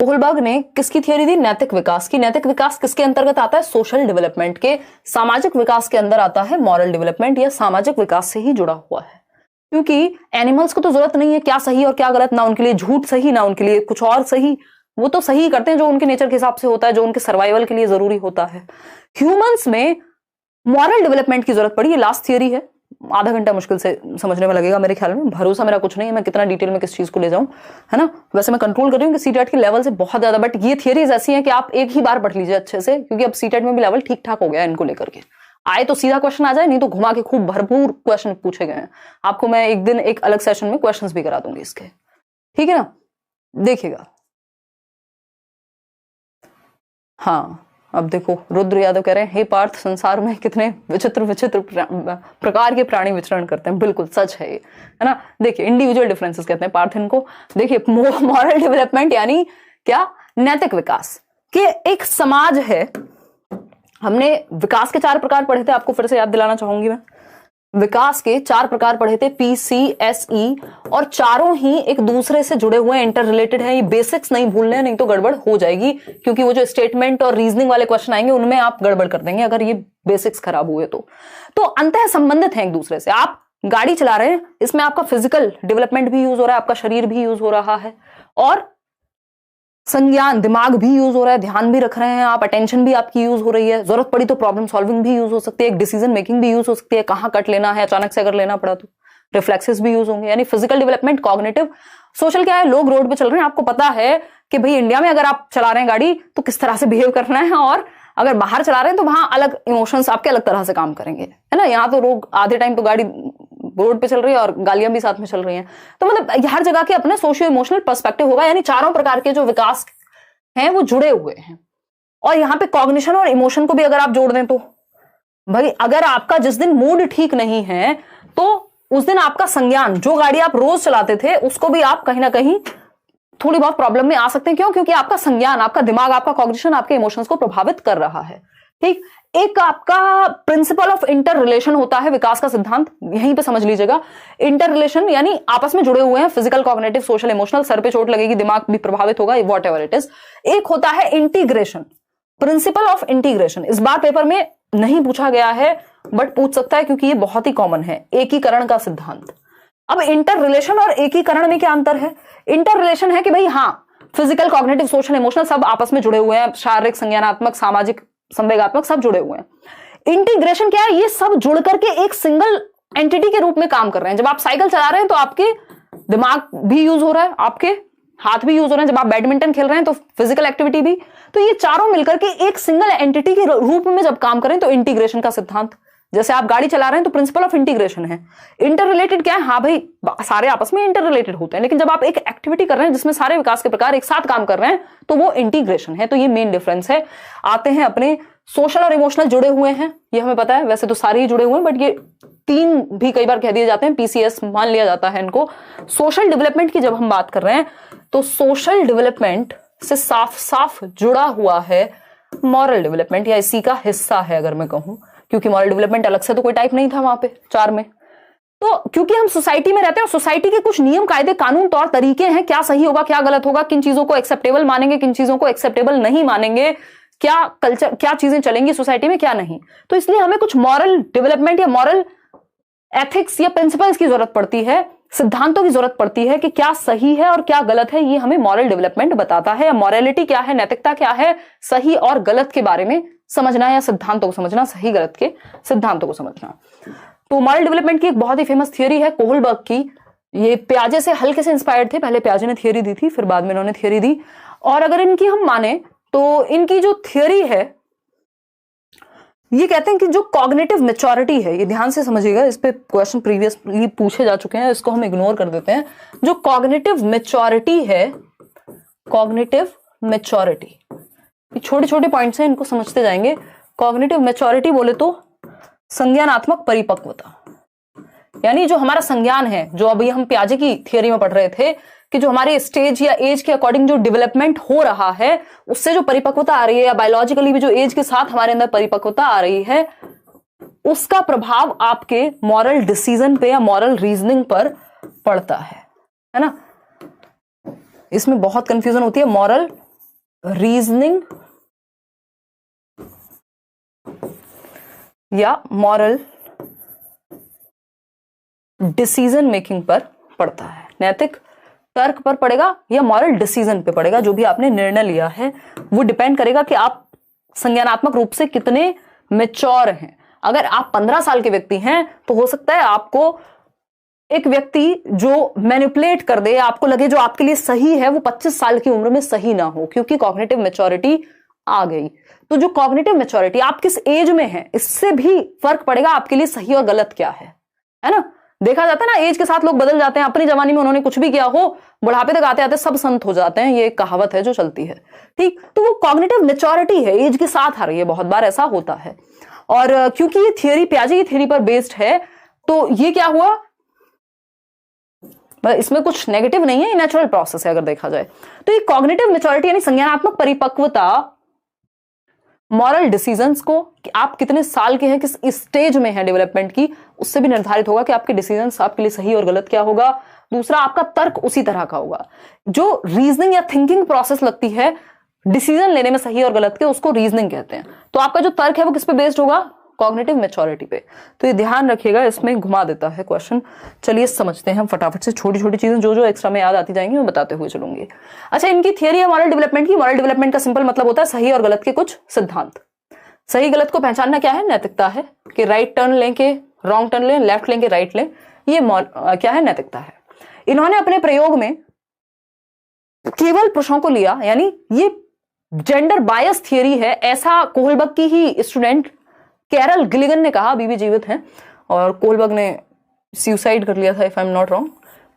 Kohlberg ने किसकी theory दी? नैतिक विकास की। नैतिक विकास किसके अंतर्गत आता है? सोशल डेवलपमेंट के। सामाजिक विकास के अंदर आता है मॉरल डेवलपमेंट, या सामाजिक विकास से ही जुड़ा हुआ है। क्योंकि एनिमल्स को तो जरूरत नहीं है क्या सही और क्या गलत, ना उनके लिए झूठ सही ना उनके लिए कुछ और सही, वो तो सही करते हैं जो उनके नेचर के हिसाब से होता है, जो उनके सर्वाइवल के लिए जरूरी होता है। ह्यूमंस में मॉरल डेवलपमेंट की जरूरत पड़ी। ये लास्ट थियरी है, आधा घंटा मुश्किल से समझने में लगेगा मेरे ख्याल में, भरोसा मेरा कुछ नहीं है मैं कितना डिटेल में किस चीज को ले जाऊं, है ना। वैसे मैं कंट्रोल कर रही हूँ कि सीटेट के लेवल से बहुत ज्यादा, बट ये थियरीज ऐसी हैं कि आप एक ही बार पढ़ लीजिए अच्छे से, क्योंकि अब सीटेट में भी लेवल ठीक ठाक हो गया है इनको लेकर के। आए तो सीधा क्वेश्चन आ जाए, नहीं तो घुमा के खूब भरपूर क्वेश्चन पूछे गए हैं। आपको मैं एक दिन एक अलग सेशन में क्वेश्चंस भी करा दूंगी इसके, ठीक है ना, देखिएगा। हाँ, अब देखो रुद्र यादव कह रहे हैं, हे पार्थ, संसार में कितने विचित्र विचित्र प्रकार के प्राणी विचरण करते हैं। बिल्कुल सच है ये, है ना। देखिए इंडिविजुअल डिफरेंसेस कहते हैं पार्थ इनको। देखिए मॉरल डेवलपमेंट यानी क्या? नैतिक विकास के एक समाज है। हमने विकास के 4 प्रकार पढ़े थे, आपको फिर से याद दिलाना चाहूंगी मैं। विकास के 4 प्रकार पढ़े थे, PCSE, और चारों ही एक दूसरे से जुड़े हुए इंटर रिलेटेड है। ये बेसिक्स नहीं भूलने हैं, नहीं तो गड़बड़ हो जाएगी, क्योंकि वो जो स्टेटमेंट और रीजनिंग वाले क्वेश्चन आएंगे उनमें आप गड़बड़ कर देंगे अगर ये बेसिक्स खराब हुए तो अंतः संबंधित है एक दूसरे से। आप गाड़ी चला रहे हैं, इसमें आपका फिजिकल डेवलपमेंट भी यूज हो रहा है, आपका शरीर भी यूज हो रहा है, और संज्ञान दिमाग भी यूज हो रहा है, ध्यान भी रख रहे हैं आप, अटेंशन भी आपकी यूज हो रही है, जरूरत पड़ी तो प्रॉब्लम सॉल्विंग भी यूज हो सकती है, एक डिसीजन मेकिंग भी यूज हो सकती है, कहां कट लेना है अचानक से अगर लेना पड़ा तो, रिफ्लेक्सेस भी यूज होंगे। यानी फिजिकल डेवलपमेंट, कॉग्निटिव। सोशल क्या है? लोग रोड पे चल रहे हैं, आपको पता है कि भाई इंडिया में अगर आप चला रहे हैं गाड़ी तो किस तरह से बिहेव करना है, और अगर बाहर चला रहे हैं तो वहां अलग इमोशंस आपके अलग तरह से काम करेंगे, है ना। यहाँ तो लोग आधे टाइम तो गाड़ी रोड पे चल रही है और गालियां भी साथ में चल रही हैं, तो मतलब हर जगह के अपने सोशियो इमोशनल पर्सपेक्टिव होगा। यानी चारों प्रकार के जो विकास हैं वो जुड़े हुए हैं। और यहाँ पे कॉग्निशन और इमोशन को भी अगर आप जोड़ दें तो भाई, अगर आपका जिस दिन मूड ठीक नहीं है तो उस दिन आपका संज्ञान, जो गाड़ी आप रोज चलाते थे उसको भी आप कहीं ना कहीं थोड़ी बहुत प्रॉब्लम में आ सकते हैं। क्यों? क्योंकि आपका संज्ञान, आपका दिमाग, आपका कॉग्निशन आपके इमोशंस को प्रभावित कर रहा है। ठीक, एक आपका प्रिंसिपल ऑफ इंटर रिलेशन होता है विकास का सिद्धांत, यहीं पे समझ लीजिएगा। इंटर रिलेशन यानी आपस में जुड़े हुए हैं, physical, cognitive, social, emotional. Sir पे चोट लगेगी, दिमाग भी प्रभावित होगा, वॉट एवर इट इज। एक होता है इंटीग्रेशन, प्रिंसिपल ऑफ इंटीग्रेशन। इस बार पेपर में नहीं पूछा गया है बट पूछ सकता है, क्योंकि ये बहुत ही कॉमन है, एकीकरण का सिद्धांत। अब इंटर रिलेशन और एकीकरण में क्या अंतर है? इंटर रिलेशन है कि भाई हाँ, फिजिकल, कॉग्निटिव, सोशल, इमोशनल सब आपस में जुड़े हुए हैं, शारीरिक, संज्ञानात्मक, सामाजिक, संवेगात्मक सब जुड़े हुए हैं। इंटीग्रेशन क्या है? ये सब जुड़ करके एक सिंगल एंटिटी के रूप में काम कर रहे हैं। जब आप साइकिल चला रहे हैं तो आपके दिमाग भी यूज हो रहा है, आपके हाथ भी यूज हो रहे हैं। जब आप बैडमिंटन खेल रहे हैं तो फिजिकल एक्टिविटी भी। तो ये चारों मिलकर के एक सिंगल एंटिटी के रूप में जब काम करें तो इंटीग्रेशन का सिद्धांत। जैसे आप गाड़ी चला रहे हैं तो प्रिंसिपल ऑफ इंटीग्रेशन है। इंटर रिलेटेड क्या है? हाँ भाई, सारे आपस में इंटर रिलेटेड होते हैं, लेकिन जब आप एक एक्टिविटी कर रहे हैं जिसमें सारे विकास के प्रकार एक साथ काम कर रहे हैं तो वो इंटीग्रेशन है। तो ये मेन डिफरेंस है। आते हैं अपने सोशल और इमोशनल जुड़े हुए हैं, ये हमें पता है, वैसे तो सारे ही जुड़े हुए हैं बट ये 3 भी कई बार कह दिए जाते हैं, PCS मान लिया जाता है इनको। सोशल डेवलपमेंट की जब हम बात कर रहे हैं तो सोशल डेवलपमेंट से साफ साफ जुड़ा हुआ है मॉरल डेवलपमेंट, या इसी का हिस्सा है अगर मैं कहूं, क्योंकि मॉरल डेवलपमेंट अलग से तो कोई टाइप नहीं था वहां पे 4 में। तो क्योंकि हम सोसाइटी में रहते हैं और सोसाइटी के कुछ नियम, कायदे, कानून, तौर तरीके हैं, क्या सही होगा क्या गलत होगा, किन चीजों को एक्सेप्टेबल मानेंगे किन चीजों को एक्सेप्टेबल नहीं मानेंगे, क्या कल्चर, क्या चीजें चलेंगी सोसाइटी में क्या नहीं। तो इसलिए हमें कुछ मॉरल डेवलपमेंट या मॉरल एथिक्स या प्रिंसिपल्स की जरूरत पड़ती है, सिद्धांतों की जरूरत पड़ती है कि क्या सही है और क्या गलत है। ये हमें मॉरल डेवलपमेंट बताता है। मॉरलिटी क्या है, नैतिकता क्या है, सही और गलत के बारे में समझना या सिद्धांतों को समझना, सही गलत के सिद्धांतों को समझना। तो मॉरल डेवलपमेंट की एक बहुत ही फेमस थियरी है कोहलबर्ग की। ये प्याजे से हल्के से इंस्पायर्ड थे, पहले प्याजे ने थियरी दी थी, फिर बाद में इन्होंने थियरी दी। और अगर इनकी हम माने तो इनकी जो थियरी है ये कहते हैं कि जो कॉग्निटिव मैच्योरिटी है, ये ध्यान से समझिएगा, इस पे क्वेश्चन प्रीवियसली पूछे जा चुके हैं, इसको हम इग्नोर कर देते हैं। जो कॉग्निटिव मैच्योरिटी है, कॉग्निटिव मैच्योरिटी, ये छोटे छोटे पॉइंट्स हैं, इनको समझते जाएंगे। कॉग्निटिव मैच्योरिटी बोले तो संज्ञानात्मक परिपक्वता, यानी जो हमारा संज्ञान है, जो अभी हम प्याजे की थियरी में पढ़ रहे थे कि जो हमारे स्टेज या एज के अकॉर्डिंग जो डेवलपमेंट हो रहा है उससे जो परिपक्वता आ रही है, या बायोलॉजिकली भी जो एज के साथ हमारे अंदर परिपक्वता आ रही है, उसका प्रभाव आपके मॉरल डिसीजन पे या मॉरल रीजनिंग पर पड़ता है ना। इसमें बहुत कंफ्यूजन होती है, मॉरल रीजनिंग या मॉरल डिसीजन मेकिंग पर पड़ता है। नैतिक तर्क पर पड़ेगा या मॉरल डिसीजन पे पड़ेगा। जो भी आपने निर्णय लिया है वो डिपेंड करेगा कि आप संज्ञानात्मक रूप से कितने मैच्योर हैं। अगर आप 15 साल के व्यक्ति हैं तो हो सकता है आपको एक व्यक्ति जो मैनिपुलेट कर दे, आपको लगे जो आपके लिए सही है वो 25 साल की उम्र में सही ना हो, क्योंकि कॉग्निटिव मैच्योरिटी आ गई। तो जो कॉग्निटिव मैच्योरिटी, आप किस एज में हैं, इससे भी फर्क पड़ेगा आपके लिए सही और गलत क्या है ना। देखा जाता है ना, एज के साथ लोग बदल जाते हैं। अपनी जवानी में उन्होंने कुछ भी किया हो, बुढ़ापे तक आते आते सब संत हो जाते हैं। ये एक कहावत है जो चलती है, ठीक। तो वो कॉग्निटिव मैच्योरिटी है, एज के साथ आ रही है, बहुत बार ऐसा होता है। और क्योंकि ये थियरी पियाजे की थियरी पर बेस्ड है, तो ये क्या हुआ, इसमें कुछ नेगेटिव नहीं है, ये नेचुरल प्रोसेस है अगर देखा जाए तो। ये कॉग्निटिव मैच्योरिटी यानी संज्ञानात्मक परिपक्वता मॉरल डिसीजंस को, कि आप कितने साल के हैं, किस स्टेज में हैं डेवलपमेंट की, उससे भी निर्धारित होगा कि आपके डिसीजंस आपके लिए सही और गलत क्या होगा। दूसरा, आपका तर्क उसी तरह का होगा। जो रीजनिंग या थिंकिंग प्रोसेस लगती है डिसीजन लेने में सही और गलत के, उसको रीजनिंग कहते हैं। तो आपका जो तर्क है वो किस पे बेस्ड होगा, कॉग्निटिव मैच्योरिटी पे। तो ये ध्यान रखिएगा, इसमें घुमा देता है क्वेश्चन। चलिए समझते हैं हम फटाफट से, छोटी छोटी चीजें जो जो एक्स्ट्रा में याद आती जाएंगी मैं बताते हुए चलूंगी। अच्छा, इनकी थियरी है मॉरल डेवलपमेंट की। मॉरल डेवलपमेंट का सिंपल मतलब होता है सही और गलत के कुछ सिद्धांत। सही गलत को पहचानना क्या है, नैतिकता है, कि राइट टर्न लें के रॉन्ग टर्न लें, लेफ्ट लें के राइट लें, ये क्या है, नैतिकता है। इन्होंने अपने प्रयोग में केवल पुरुषों को लिया, यानी ये जेंडर बायस थियरी है, ऐसा कोहलबर्ग की ही स्टूडेंट कैरल गिलिगन ने कहा, अभी भी जीवित हैं। और कोहलबर्ग ने सुसाइड कर लिया था if I am not wrong,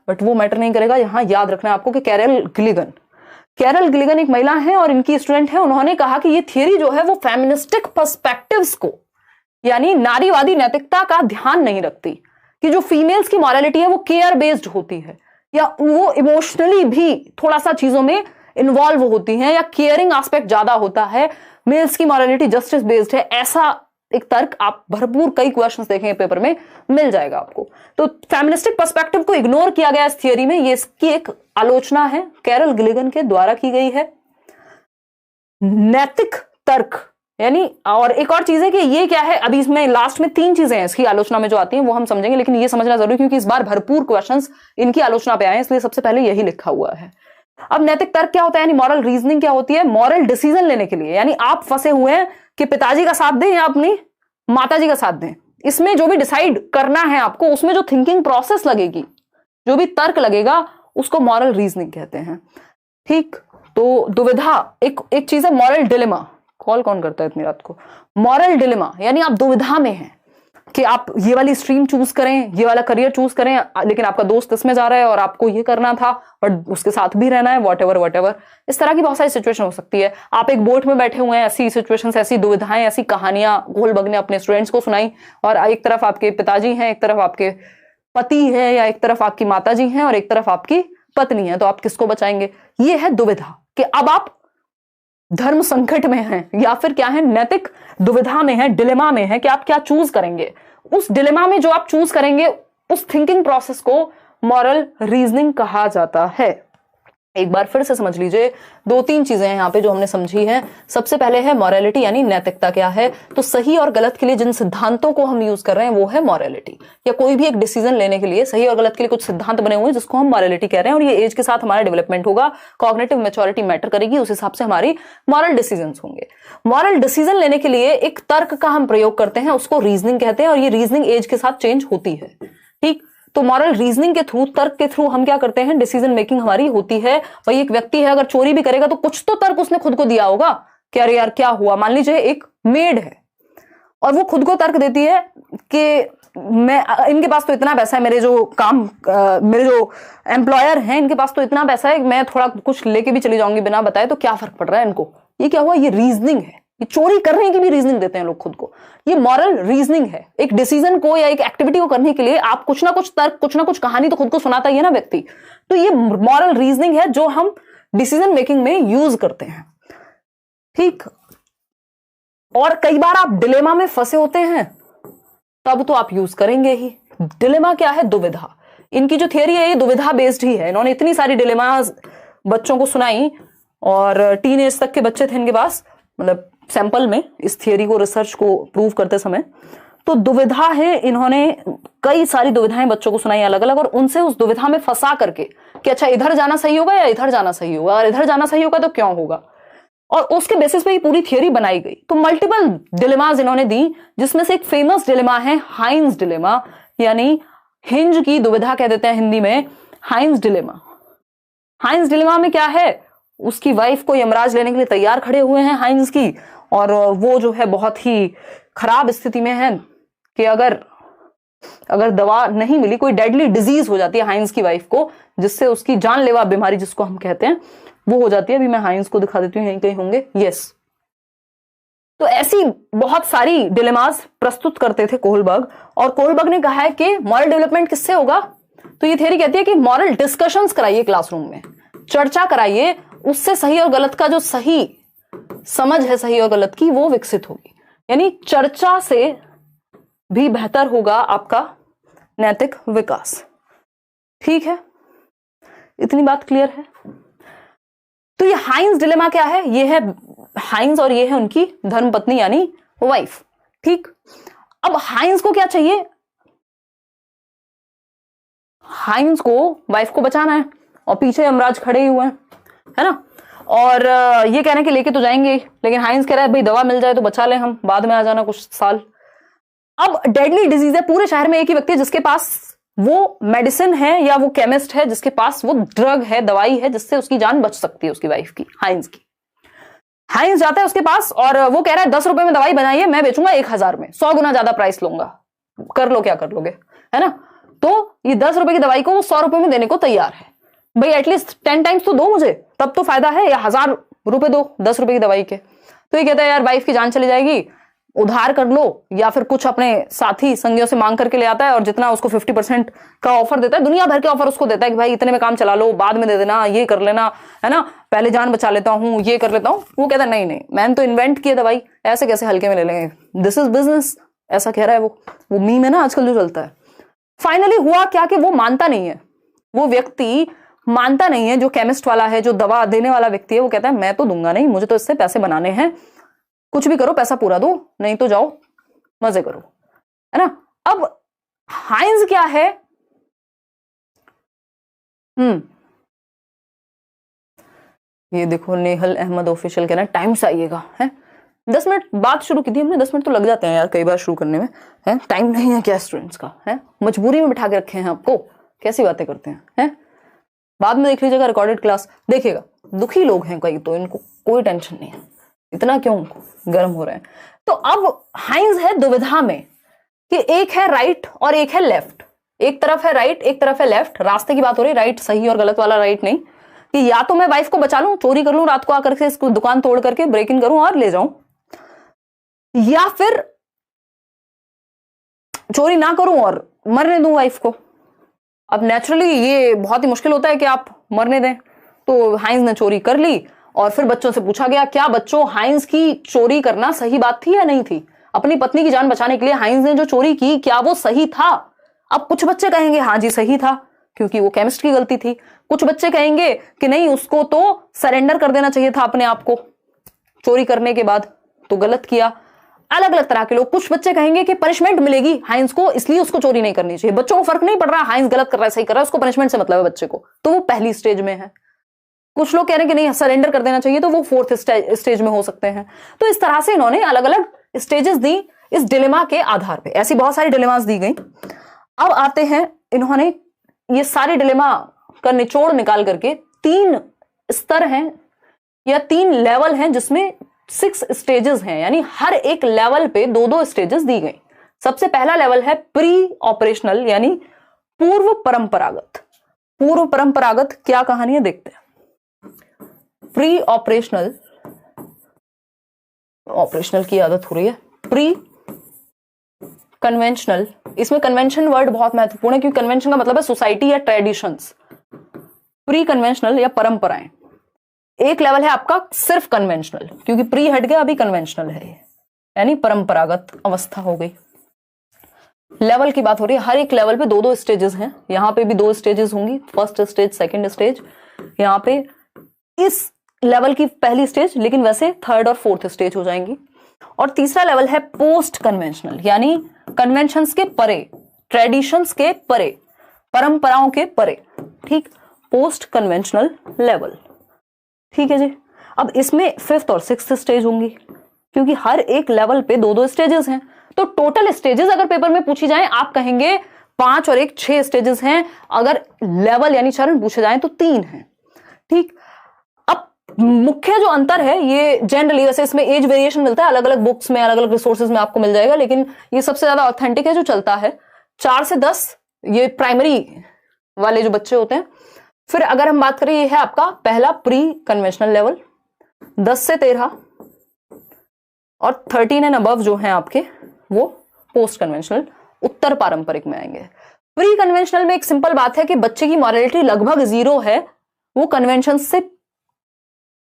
but वो मैटर नहीं करेगा। यहां याद रखना है आपको कि कैरल गिलिगन एक महिला है और इनकी स्टूडेंट है। उन्होंने कहा कि ये थियरी जो है वो फेमिनिस्टिक पर्सपेक्टिव्स को, यानी नारीवादी नैतिकता का ध्यान नहीं रखती, कि जो फीमेल्स की मॉरलिटी है वो केयर बेस्ड होती है, या वो इमोशनली भी थोड़ा सा चीजों में इन्वॉल्व होती हैं, या केयरिंग एस्पेक्ट ज्यादा होता है। मेल्स की मॉरलिटी जस्टिस बेस्ड है। ऐसा एक तर्क आप भरपूर कई क्वेश्चंस देखेंगे पेपर में, मिल जाएगा आपको। तो फेमिनिस्टिक पर्सपेक्टिव को इग्नोर किया गया इस थियरी में, ये इसकी एक आलोचना है, कैरल गिलिगन के द्वारा की गई है। नैतिक तर्क यानी, और एक और चीज है कि ये क्या है, अभी इसमें लास्ट में 3 चीजें हैं इसकी आलोचना में जो आती हैं वो हम समझेंगे, लेकिन ये समझना जरूरी क्योंकि इस बार भरपूर क्वेश्चंस इनकी आलोचना पे आए हैं, इसलिए सबसे पहले यही लिखा हुआ है। अब नैतिक तर्क क्या होता है, यानी मॉरल रीजनिंग क्या होती है, मॉरल डिसीजन लेने के लिए, यानी आप फंसे हुए हैं कि पिताजी का साथ दें या अपनी माताजी का साथ दें। इसमें जो भी डिसाइड करना है आपको, उसमें जो थिंकिंग प्रोसेस लगेगी, जो भी तर्क लगेगा, उसको मॉरल रीजनिंग कहते हैं, ठीक। तो दुविधा एक चीज है, मॉरल डिलेमा। कॉल कौन करता है इतनी रात को? मॉरल डिलेमा यानी आप दुविधा में हैं कि आप ये वाली स्ट्रीम चूज करें, ये वाला करियर चूज करें, लेकिन आपका दोस्त इसमें जा रहा है और आपको ये करना था बट उसके साथ भी रहना है, वॉट एवर। इस तरह की बहुत सारी सिचुएशन हो सकती है। आप एक बोट में बैठे हुए हैं, ऐसी सिचुएशंस, ऐसी दुविधाएं, ऐसी कहानियां कोहलबर्ग ने अपने स्टूडेंट्स को सुनाई, और एक तरफ आपके पिताजी हैं, एक तरफ आपके पति है, या एक तरफ आपकी माताजी हैं और एक तरफ आपकी पत्नी है, तो आप किसको बचाएंगे? ये है दुविधा, कि अब आप धर्म संकट में हैं या फिर क्या है, नैतिक दुविधा में है, डिलेमा में है कि आप क्या चूज करेंगे। उस डिलेमा में जो आप चूज करेंगे, उस थिंकिंग प्रोसेस को मॉरल रीजनिंग कहा जाता है। एक बार फिर से समझ लीजिए, 2-3 चीजें हैं यहाँ पे जो हमने समझी हैं। सबसे पहले है मॉरलिटी, यानी नैतिकता क्या है। तो सही और गलत के लिए जिन सिद्धांतों को हम यूज कर रहे हैं वो है मॉरलिटी, या कोई भी एक डिसीजन लेने के लिए सही और गलत के लिए कुछ सिद्धांत बने हुए हैं जिसको हम मॉरलिटी कह रहे हैं। और ये एज के साथ हमारा डेवलपमेंट होगा, कॉग्निटिव मैच्योरिटी मैटर करेगी, उस हिसाब से हमारी मॉरल डिसीजन होंगे। मॉरल डिसीजन लेने के लिए एक तर्क का हम प्रयोग करते हैं, उसको रीजनिंग कहते हैं, और ये रीजनिंग एज के साथ चेंज होती है, ठीक। तो मॉरल रीजनिंग के थ्रू, तर्क के थ्रू हम क्या करते हैं, डिसीजन मेकिंग हमारी होती है। भाई एक व्यक्ति है, अगर चोरी भी करेगा तो कुछ तो तर्क उसने खुद को दिया होगा कि अरे यार क्या हुआ। मान लीजिए एक मेड है और वो खुद को तर्क देती है कि मैं, इनके पास तो इतना पैसा है, मेरे जो एम्प्लॉयर हैं इनके पास तो इतना पैसा है, मैं थोड़ा कुछ लेके भी चली जाऊंगी बिना बताए, तो क्या फर्क पड़ रहा है इनको। ये क्या हुआ, ये रीजनिंग है। ये चोरी करने की भी रीजनिंग देते हैं लोग खुद को। ये मॉरल रीजनिंग है। एक डिसीजन को या एक एक्टिविटी को करने के लिए आप कुछ ना कुछ तर्क, कुछ ना कुछ कहानी तो खुद को सुनाता ही है ना व्यक्ति। तो ये मॉरल रीजनिंग है जो हम डिसीजन मेकिंग में यूज करते हैं, ठीक। और कई बार आप डिलेमा में फंसे होते हैं, तब तो आप यूज करेंगे ही। डिलेमा क्या है, दुविधा। इनकी जो थियरी है ये दुविधा बेस्ड ही है। इन्होंने इतनी सारी डिलेमास बच्चों को सुनाई, और टीन एज तक के बच्चे थे इनके पास, मतलब सैंपल में, इस थियरी को, रिसर्च को प्रूव करते समय। तो दुविधा है, इन्होंने कई सारी दुविधाएं बच्चों को सुनाई अलग अलग, और उनसे उस दुविधा में फंसा करके कि अच्छा इधर जाना सही होगा या इधर जाना सही होगा, और इधर जाना सही होगा तो क्यों होगा, और उसके बेसिस पे ही पूरी थियरी बनाई गई। तो मल्टीपल डिलेमास इन्होंने दी, जिसमें से एक फेमस डिलेमा है हाइंस डिलेमा, यानी हिंज की दुविधा कह देते हैं हिंदी में, हाइंस डिलेमा। हाइंस डिलेमा में क्या है, उसकी वाइफ को यमराज लेने के लिए तैयार खड़े हुए हैं हाइंस की, और वो जो है बहुत ही खराब स्थिति में है कि अगर दवा नहीं मिली, कोई डेडली डिजीज हो जाती है हाइंस की वाइफ को, जिससे उसकी जानलेवा बीमारी जिसको हम कहते हैं वो हो जाती है। अभी मैं हाइंस को दिखा देती हूँ, यहीं कहीं होंगे, यस। तो ऐसी बहुत सारी डिलेमास प्रस्तुत करते थे कोहलबर्ग, और कोहलबर्ग ने कहा है कि मॉरल डेवलपमेंट किससे होगा, तो ये थियरी कहती है कि मॉरल डिस्कशंस कराइए क्लासरूम में, चर्चा कराइए, उससे सही और गलत का जो सही समझ है सही और गलत की वो विकसित होगी। यानी चर्चा से भी बेहतर होगा आपका नैतिक विकास। ठीक है, इतनी बात क्लियर है। तो ये हाइंस डिलेमा क्या है, ये है हाइंस और ये है उनकी धर्मपत्नी यानी वाइफ। ठीक, अब हाइंस को क्या चाहिए, हाइंस को वाइफ को बचाना है, और पीछे यमराज खड़े ही हुए हैं, है ना, और ये कह रहे हैं कि लेके तो जाएंगे, लेकिन हाइंस कह रहा है भाई दवा मिल जाए तो बचा ले, हम बाद में आ जाना कुछ साल। अब डेडली डिजीज है, पूरे शहर में एक ही व्यक्ति है जिसके पास वो मेडिसिन है, या वो केमिस्ट है जिसके पास वो ड्रग है, दवाई है, जिससे उसकी जान बच सकती है, उसकी वाइफ की, हाइंस की। हाइंस जाता है उसके पास और वो कह रहा है 10 रुपए में दवाई बनाइए, मैं बेचूंगा 1000 में, 100 गुना ज्यादा प्राइस लूंगा, कर लो क्या कर लोगे, है ना। तो ये 10 रुपए की दवाई को वो 100 रुपए में देने को तैयार है। भाई एटलीस्ट 10 टाइम्स तो दो मुझे, तब तो फायदा है, या 1000 रुपए दो 10 रुपए की दवाई के। तो ये कहता है यार वाइफ की जान चली जाएगी, उधार कर लो, या फिर कुछ अपने साथी संगियों से मांग करके ले आता है, और जितना उसको 50% का ऑफर देता है, दुनिया भर के ऑफर उसको देता है कि भाई इतने में काम चला लो, बाद में दे देना, ये कर लेना, है ना, पहले जान बचा लेता हूं, ये कर लेता हूं। वो कहता है नहीं नहीं, मैंने तो इन्वेंट किया दवाई, ऐसे कैसे हल्के में ले लेंगे, दिस इज बिजनेस, ऐसा कह रहा है वो मीम है ना आजकल जो चलता है। फाइनली हुआ क्या कि वो मानता नहीं है, वो व्यक्ति मानता नहीं है, जो केमिस्ट वाला है, जो दवा देने वाला व्यक्ति है, वो कहता है मैं तो दूंगा नहीं, मुझे तो इससे पैसे बनाने हैं, कुछ भी करो पैसा पूरा दो, नहीं तो जाओ मजे करो, है ना। अब हाइंस क्या है, ये देखो नेहल अहमद ऑफिशियल कह रहा है टाइम से आइएगा, है 10 मिनट बात शुरू की थी हमने, 10 मिनट तो लग जाते हैं यार कई बार शुरू करने में, है टाइम नहीं है क्या स्टूडेंट्स का, है मजबूरी में बिठा के रखे हैं आपको, कैसी बातें करते हैं। बाद में देख लीजिएगा रिकॉर्डेड क्लास, देखिएगा दुखी लोग हैं कई, तो इनको कोई टेंशन नहीं है, इतना क्यों गर्म हो रहे हैं। तो अब हाइंस है दुविधा में कि एक है राइट और एक है लेफ्ट, एक तरफ है राइट एक तरफ है लेफ्ट, रास्ते की बात हो रही, राइट सही और गलत वाला राइट नहीं, कि या तो मैं वाइफ को बचा लूं, चोरी कर लूं रात को आकर के, इसको दुकान तोड़ करके ब्रेक इन करूं और ले जाऊं, या फिर चोरी ना करूं और मरने दूं वाइफ को। अब नेचुरली ये बहुत ही मुश्किल होता है कि आप मरने दें, तो हाइंस ने चोरी कर ली, और फिर बच्चों से पूछा गया क्या बच्चों हाइंस की चोरी करना सही बात थी या नहीं थी, अपनी पत्नी की जान बचाने के लिए हाइंस ने जो चोरी की क्या वो सही था। अब कुछ बच्चे कहेंगे हाँ जी सही था, क्योंकि वो केमिस्ट की गलती थी, कुछ बच्चे कहेंगे कि नहीं उसको तो सरेंडर कर देना चाहिए था अपने आप को चोरी करने के बाद, तो गलत किया। अलग अलग तरह के लोग, कुछ बच्चे कहेंगे कि पनिशमेंट मिलेगी हाइंस को, इसलिए उसको चोरी नहीं करनी चाहिए, बच्चों को फर्क नहीं पड़ रहा हाइंस गलत कर रहा है सही कर रहा है, उसको पनिशमेंट से मतलब है बच्चे को, तो वो पहली स्टेज में है। कुछ लोग कह रहे हैं कि नहीं सरेंडर कर देना चाहिए, तो वो 4th स्टेज में हो सकते हैं। तो इस तरह से इन्होंने अलग अलग स्टेजेस दी इस डिलेमा के आधार पे, ऐसी बहुत सारी डिलेमास दी गई। अब आते हैं, इन्होंने ये सारे डिलेमा का निचोड़ निकाल करके 3 स्तर हैं या 3 लेवल हैं, जिसमें 6 स्टेजेस हैं, यानी हर एक लेवल पे 2-2 स्टेजेस दी गई। सबसे पहला लेवल है प्री ऑपरेशनल, यानी पूर्व परंपरागत। पूर्व परंपरागत क्या कहानी है देखते हैं। प्री ऑपरेशनल, ऑपरेशनल की आदत हो रही है, प्री कन्वेंशनल, इसमें कन्वेंशन वर्ड बहुत महत्वपूर्ण है, क्योंकि कन्वेंशन का मतलब है सोसाइटी या ट्रेडिशंस। प्री कन्वेंशनल या परंपराएं। एक लेवल है आपका सिर्फ कन्वेंशनल, क्योंकि प्री हट गया, अभी कन्वेंशनल है, यानी परंपरागत अवस्था हो गई। लेवल की बात हो रही है, हर एक लेवल पे 2-2 स्टेजेस हैं, यहां पे भी 2 स्टेजेस होंगी, फर्स्ट स्टेज सेकंड स्टेज। यहां पे इस लेवल की पहली स्टेज, लेकिन वैसे थर्ड और फोर्थ स्टेज हो जाएंगी। और तीसरा लेवल है पोस्ट कन्वेंशनल, यानी कन्वेंशंस के परे, ट्रेडिशंस के परे, परंपराओं के परे। ठीक, पोस्ट कन्वेंशनल लेवल। ठीक है जी। अब इसमें फिफ्थ और सिक्स्थ स्टेज होंगी, क्योंकि हर एक लेवल पे दो दो स्टेजेस हैं। तो टोटल स्टेजेस अगर पेपर में पूछी जाए, आप कहेंगे 5 और 1 6 स्टेजेस हैं। अगर लेवल यानी चरण पूछे जाए तो 3 हैं। ठीक, अब मुख्य जो अंतर है ये जनरली, वैसे इसमें एज वेरिएशन मिलता है, अलग अलग बुक्स में, अलग अलग रिसोर्सेज में आपको मिल जाएगा, लेकिन ये सबसे ज्यादा ऑथेंटिक है जो चलता है। 4 से 10 ये प्राइमरी वाले जो बच्चे होते हैं। फिर अगर हम बात करें, ये है आपका पहला प्री कन्वेंशनल लेवल, 10 से 13, और 13 एंड अबव जो हैं आपके वो पोस्ट कन्वेंशनल, उत्तर पारंपरिक में आएंगे। प्री कन्वेंशनल में एक सिंपल बात है कि बच्चे की मॉरलिटी लगभग 0 है, वो कन्वेंशन से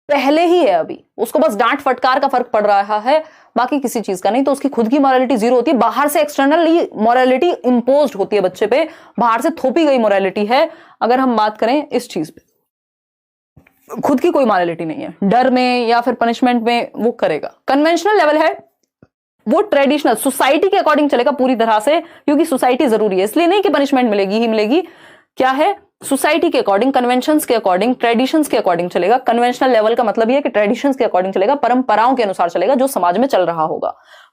पहले ही है, अभी उसको बस डांट फटकार का फर्क पड़ रहा है, बाकी किसी चीज का नहीं। तो उसकी खुद की मॉरलिटी 0 होती है, बाहर से एक्सटर्नली मॉरलिटी इंपोज्ड होती है बच्चे पे, बाहर से थोपी गई मॉरलिटी है। अगर हम बात करें इस चीज पे, खुद की कोई मॉरलिटी नहीं है, डर में या फिर पनिशमेंट में वो करेगा। कन्वेंशनल लेवल है वो ट्रेडिशनल, सोसाइटी के अकॉर्डिंग चलेगा पूरी तरह से, क्योंकि सोसाइटी जरूरी है, इसलिए नहीं कि पनिशमेंट मिलेगी ही मिलेगी। क्या है, सोसाइटी के अकॉर्डिंग, कन्वेंशंस के अकॉर्डिंग, ट्रेडिशंस के अकॉर्डिंग चलेगा। कन्वेंशनल लेवल का मतलब यह है कि ट्रेडिशंस के अकॉर्डिंग चलेगा, परंपराओं के अनुसार चलेगा जो समाज में चल रहा होगा।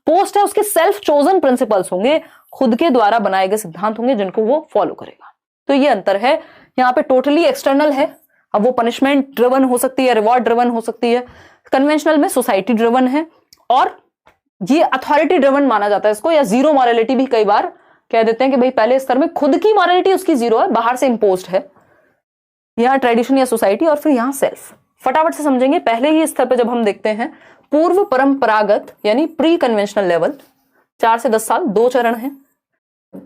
पोस्ट है उसके सेल्फ चोजन प्रिंसिपल्स होंगे, खुद के द्वारा बनाए गए सिद्धांत होंगे जिनको वो फॉलो करेगा। तो ये अंतर है। यहाँ पे टोटली एक्सटर्नल है, अब वो पनिशमेंट ड्रिवन हो सकती है, रिवॉर्ड ड्रिवन हो सकती है। कन्वेंशनल में सोसाइटी ड्रिवन है, और ये अथॉरिटी ड्रिवन माना जाता है इसको, या जीरो मॉरलिटी भी कई बार कह देते हैं कि भाई पहले स्तर में खुद की मॉरलिटी उसकी 0 है, बाहर से इंपोज्ड है। यहां ट्रेडिशन या सोसाइटी, और फिर यहां सेल्फ। फटाफट से समझेंगे। पहले ही स्तर पे जब हम देखते हैं पूर्व परंपरागत यानी प्री कन्वेंशनल लेवल, 4 से 10 साल, 2 चरण हैं।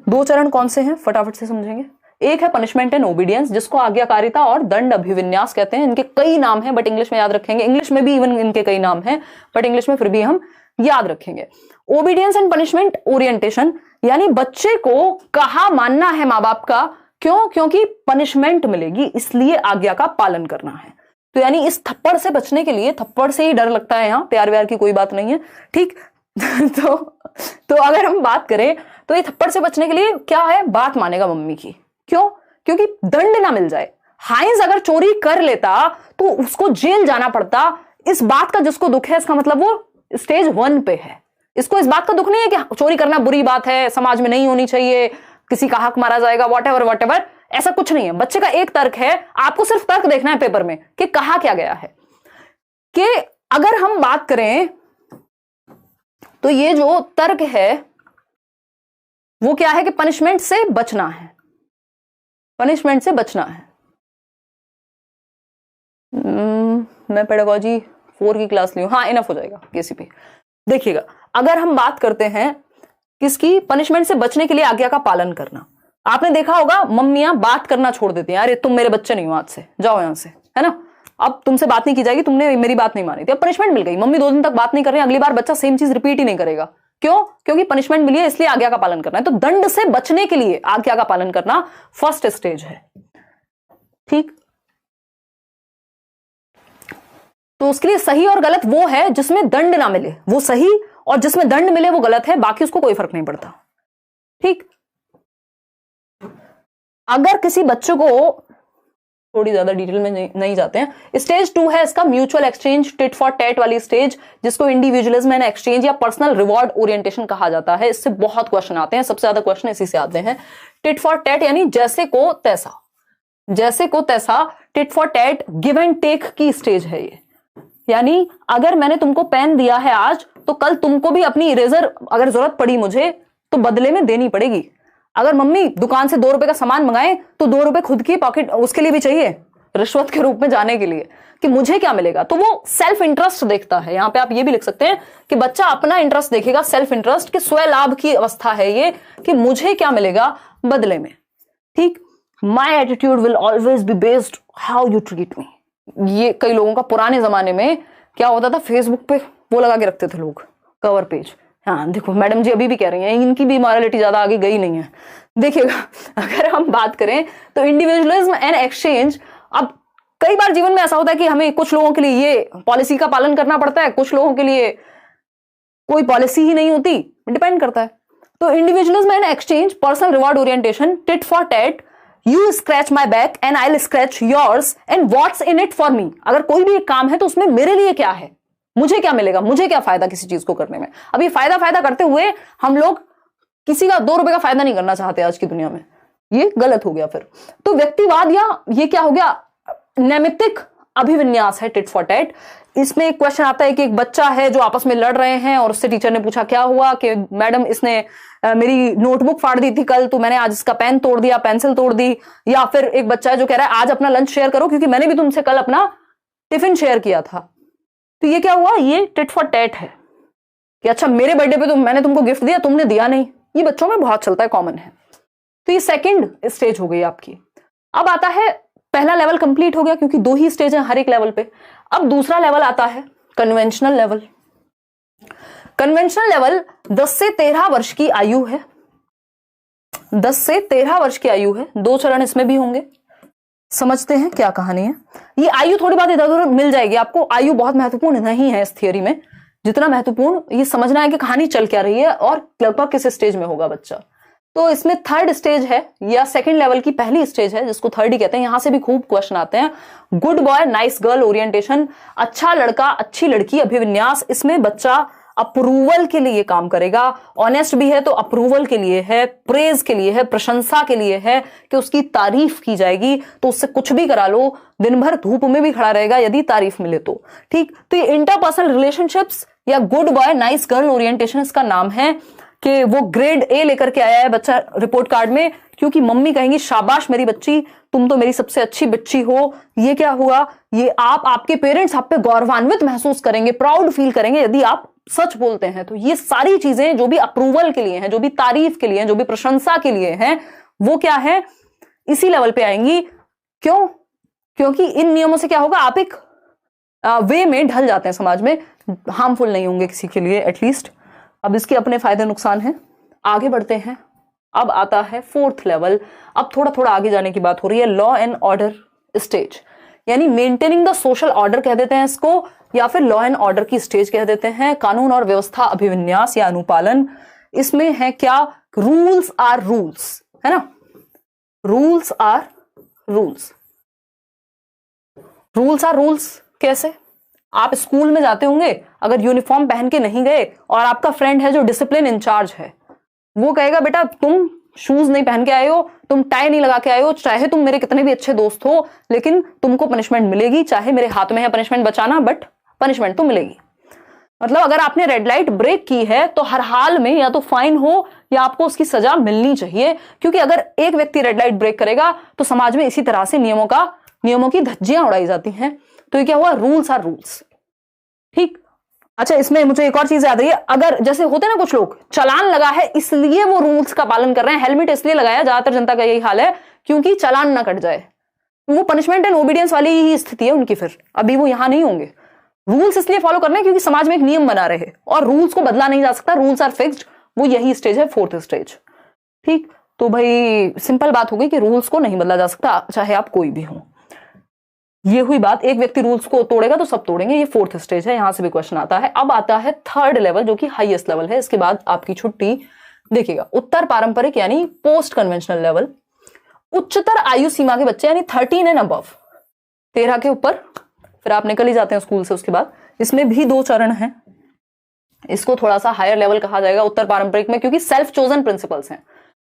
2 चरण कौन से हैं फटाफट से समझेंगे। एक है पनिशमेंट एंड ओबीडियंस, जिसको आज्ञाकारिता और दंड अभिविन्यास कहते हैं। इनके कई नाम हैं, बट इंग्लिश में याद रखेंगे। इंग्लिश में भी इवन इनके कई नाम हैं, बट इंग्लिश में फिर भी हम याद रखेंगे। ओबीडियंस एंड पनिशमेंट ओरिएंटेशन, यानी बच्चे को कहा मानना है माँ बाप का, क्यों? क्योंकि पनिशमेंट मिलेगी, इसलिए आज्ञा का पालन करना है। तो यानी इस थप्पड़ से बचने के लिए, थप्पड़ से ही डर लगता है, यहाँ प्यार व्यार की कोई बात नहीं है। ठीक तो अगर हम बात करें तो ये थप्पड़ से बचने के लिए क्या है, बात मानेगा मम्मी की। क्यों? क्योंकि दंड ना मिल जाए। हाइंस अगर चोरी कर लेता तो उसको जेल जाना पड़ता। इस बात का जिसको दुख है, इसका मतलब वो स्टेज 1 पे है। इसको इस बात का दुख नहीं है कि चोरी करना बुरी बात है, समाज में नहीं होनी चाहिए, किसी का हक मारा जाएगा, वॉटेवर, ऐसा कुछ नहीं है। बच्चे का एक तर्क है, आपको सिर्फ तर्क देखना है पेपर में कि कहा क्या गया है। कि अगर हम बात करें तो ये जो तर्क है वो क्या है कि पनिशमेंट से बचना है, पनिशमेंट से बचना है। मैं पेडागोजी 4 की क्लास ली हूं, हाँ इनफ हो जाएगा किसी पे। देखिएगा, अगर हम बात करते हैं किसकी, पनिशमेंट से बचने के लिए आज्ञा का पालन करना। आपने देखा होगा मम्मियां बात करना छोड़ देती हैं, अरे तुम मेरे बच्चे नहीं हो, आज से जाओ यहां से, है ना, अब तुमसे बात नहीं की जाएगी, तुमने मेरी बात नहीं मानी थी, अब पनिशमेंट मिल गई, मम्मी 2 दिन तक बात नहीं कर रही, अगली बार बच्चा सेम चीज रिपीट ही नहीं करेगा। क्यों? क्योंकि पनिशमेंट मिली है, इसलिए आज्ञा का पालन करना है। तो दंड से बचने के लिए आज्ञा का पालन करना फर्स्ट स्टेज है। ठीक, तो उसके लिए सही और गलत वो है जिसमें दंड ना मिले वो सही, और जिसमें दंड मिले वो गलत है, बाकी उसको कोई फर्क नहीं पड़ता। ठीक, अगर किसी बच्चे को, थोड़ी ज्यादा डिटेल में नहीं जाते हैं, स्टेज 2 है इसका mutual exchange, tit for TET वाली स्टेज, जिसको इंडिविजुअलिज्म एंड एक्सचेंज या पर्सनल रिवॉर्ड ओरिएंटेशन कहा जाता है। इससे बहुत क्वेश्चन आते हैं, सबसे ज्यादा क्वेश्चन इसी से आते हैं। टिट फॉर टैट यानी जैसे को तैसा, जैसे को तैसा, tit for tat give and take की स्टेज है ये। यानी अगर मैंने तुमको पेन दिया है आज, तो कल तुमको भी अपनी इरेजर अगर जरूरत पड़ी मुझे तो बदले में देनी पड़ेगी। अगर मम्मी दुकान से 2 रुपए का सामान मंगाए तो 2 रुपए खुद की पॉकेट उसके लिए भी चाहिए, रिश्वत के रूप में जाने के लिए, कि मुझे क्या मिलेगा। तो वो सेल्फ इंटरेस्ट देखता है। यहां पे आप ये भी लिख सकते हैं कि बच्चा अपना इंटरेस्ट देखेगा, सेल्फ इंटरेस्ट, कि स्वयं लाभ की अवस्था है ये, कि मुझे क्या मिलेगा बदले में। ठीक, my attitude will always be based how you treat me. ये कई लोगों का पुराने जमाने में क्या होता था, फेसबुक पे वो लगा के रखते थे लोग, कवर पेज। हाँ देखो, मैडम जी अभी भी कह रही हैं, इनकी भी मॉरलिटी ज्यादा आगे गई नहीं है। देखिएगा, अगर हम बात करें तो इंडिविजुअलिज्म एंड एक्सचेंज, अब कई बार जीवन में ऐसा होता है कि हमें कुछ लोगों के लिए ये पॉलिसी का पालन करना पड़ता है, कुछ लोगों के लिए कोई पॉलिसी ही नहीं होती, डिपेंड करता है। तो individualism and exchange, personal reward orientation, tit for TET, you scratch my back and I will scratch yours and what's in it for me. अगर कोई भी एक काम है तो उसमें मेरे लिए क्या है, मुझे क्या मिलेगा, मुझे क्या फायदा किसी चीज को करने में। अभी फायदा फायदा करते हुए हम लोग किसी का 2 रुपए का फायदा नहीं करना चाहते आज की दुनिया में, ये गलत हो गया फिर। तो व्यक्तिवाद या ये क्या हो गया, नैमित्तिक अभिविन्यास है, टिट फॉर टैट। इसमें एक क्वेश्चन आता है कि एक बच्चा है जो आपस में लड़ रहे हैं और उससे टीचर ने पूछा क्या हुआ, कि मैडम इसने मेरी नोटबुक फाड़ दी थी कल, तो मैंने आज इसका पेन तोड़ दिया, पेंसिल तोड़ दी। या फिर एक बच्चा है जो कह रहा है आज अपना लंच शेयर करो क्योंकि मैंने भी तुमसे कल अपना टिफिन शेयर किया था। तो ये क्या हुआ, ये टिट फॉर टैट है कि अच्छा मेरे बर्थडे पे तो मैंने तुमको गिफ्ट दिया, तुमने दिया नहीं। ये बच्चों में बहुत चलता है, कॉमन है। तो ये सेकंड स्टेज हो गई आपकी। अब आता है, पहला लेवल कंप्लीट हो गया क्योंकि 2 ही स्टेज है हर एक लेवल पे। अब दूसरा लेवल आता है कन्वेंशनल लेवल। कन्वेंशनल लेवल 10 से 13 वर्ष की आयु है, 10 से 13 वर्ष की आयु है। 2 चरण इसमें भी होंगे, समझते हैं क्या कहानी है। ये आयु थोड़ी बात इधर उधर मिल जाएगी आपको, आयु बहुत महत्वपूर्ण नहीं है इस थियोरी में, जितना महत्वपूर्ण ये समझना है कि कहानी चल क्या रही है और लगभग किस स्टेज में होगा बच्चा। तो इसमें थर्ड स्टेज है या सेकंड लेवल की पहली स्टेज है जिसको थर्ड ही कहते हैं। यहां से भी खूब क्वेश्चन आते हैं। Good boy nice girl orientation, अच्छा लड़का अच्छी लड़की अभिविन्यास। इसमें बच्चा अप्रूवल के लिए काम करेगा, ऑनेस्ट भी है तो अप्रूवल के लिए है, प्रेज के लिए है, प्रशंसा के लिए है कि उसकी तारीफ की जाएगी। तो उससे कुछ भी करा लो, दिन भर धूप में भी खड़ा रहेगा यदि तारीफ मिले तो। ठीक, तो ये इंटरपर्सनल रिलेशनशिप्स या good boy nice girl orientation इसका नाम है कि वो ग्रेड ए लेकर के आया है बच्चा रिपोर्ट कार्ड में, क्योंकि मम्मी कहेंगी शाबाश मेरी बच्ची, तुम तो मेरी सबसे अच्छी बच्ची हो। ये क्या हुआ, ये आपके पेरेंट्स आप पे गौरवान्वित महसूस करेंगे, प्राउड फील करेंगे यदि आप सच बोलते हैं। तो ये सारी चीजें जो भी अप्रूवल के लिए हैं, जो भी तारीफ के लिए हैं, जो भी प्रशंसा के लिए हैं, वो क्या है, इसी लेवल पे आएंगी। क्यों, क्योंकि इन नियमों से क्या होगा, आप एक वे में ढल जाते हैं समाज में, हार्मफुल नहीं होंगे किसी के लिए एटलीस्ट। अब इसके अपने फायदे नुकसान हैं, आगे बढ़ते हैं। अब आता है फोर्थ लेवल। अब थोड़ा थोड़ा आगे जाने की बात हो रही है, लॉ एंड ऑर्डर स्टेज, यानी मेंटेनिंग द सोशल ऑर्डर कह देते हैं इसको, या फिर लॉ एंड ऑर्डर की स्टेज कह देते हैं। कानून और व्यवस्था अभिविन्यास या अनुपालन। इसमें है क्या, रूल्स आर रूल्स, है ना, rules are rules. Rules are rules कैसे, आप स्कूल में जाते होंगे, अगर यूनिफॉर्म पहन के नहीं गए और आपका फ्रेंड है जो डिसिप्लिन इंचार्ज है, वो कहेगा बेटा तुम शूज नहीं पहन के आए हो, तुम टाई नहीं लगा के आए हो, चाहे तुम मेरे कितने भी अच्छे दोस्त हो लेकिन तुमको पनिशमेंट मिलेगी। चाहे मेरे हाथ में है पनिशमेंट बचाना, बट पनिशमेंट तो मिलेगी। मतलब अगर आपने रेड लाइट ब्रेक की है तो हर हाल में या तो फाइन हो या आपको उसकी सजा मिलनी चाहिए, क्योंकि अगर एक व्यक्ति रेड लाइट ब्रेक करेगा तो समाज में इसी तरह से नियमों की धज्जियां उड़ाई जाती हैं। तो ये क्या हुआ, रूल्स आर रूल्स। ठीक, अच्छा इसमें मुझे एक और चीज याद आई है, अगर जैसे होते ना कुछ लोग चालान लगा है इसलिए वो रूल्स का पालन कर रहे हैं, हेलमेट इसलिए लगाया, ज्यादातर जनता का यही हाल है क्योंकि चालान ना कट जाए, वो पनिशमेंट एंड ओबीडियंस वाली ही स्थिति है उनकी, फिर अभी वो यहां नहीं होंगे। रूल्स इसलिए फॉलो करने क्योंकि समाज में एक नियम बना रहे और रूल्स को बदला नहीं जा सकता, रूल्स आर फिक्स्ड। वो यही स्टेज है, फोर्थ स्टेज। ठीक, तो भाई सिंपल बात हो गई कि रूल्स को नहीं बदला जा सकता चाहे आप कोई भी हो। ये हुई बात, एक व्यक्ति रूल्स को तोड़ेगा तो सब तोड़ेंगे, ये फोर्थ स्टेज है, यहां से भी क्वेश्चन आता है। अब आता है थर्ड लेवल जो कि हाईएस्ट लेवल है, इसके बाद आपकी छुट्टी। देखिएगा, उत्तर पारंपरिक यानी पोस्ट कन्वेंशनल लेवल, उच्चतर आयु सीमा के बच्चे यानी 13 एंड अबव, 13 के ऊपर, फिर आप निकल ही जाते हैं स्कूल से उसके बाद। इसमें भी 2 चरण हैं, इसको थोड़ा सा हायर लेवल कहा जाएगा उत्तर पारंपरिक में, क्योंकि सेल्फ चोजन प्रिंसिपल्स हैं,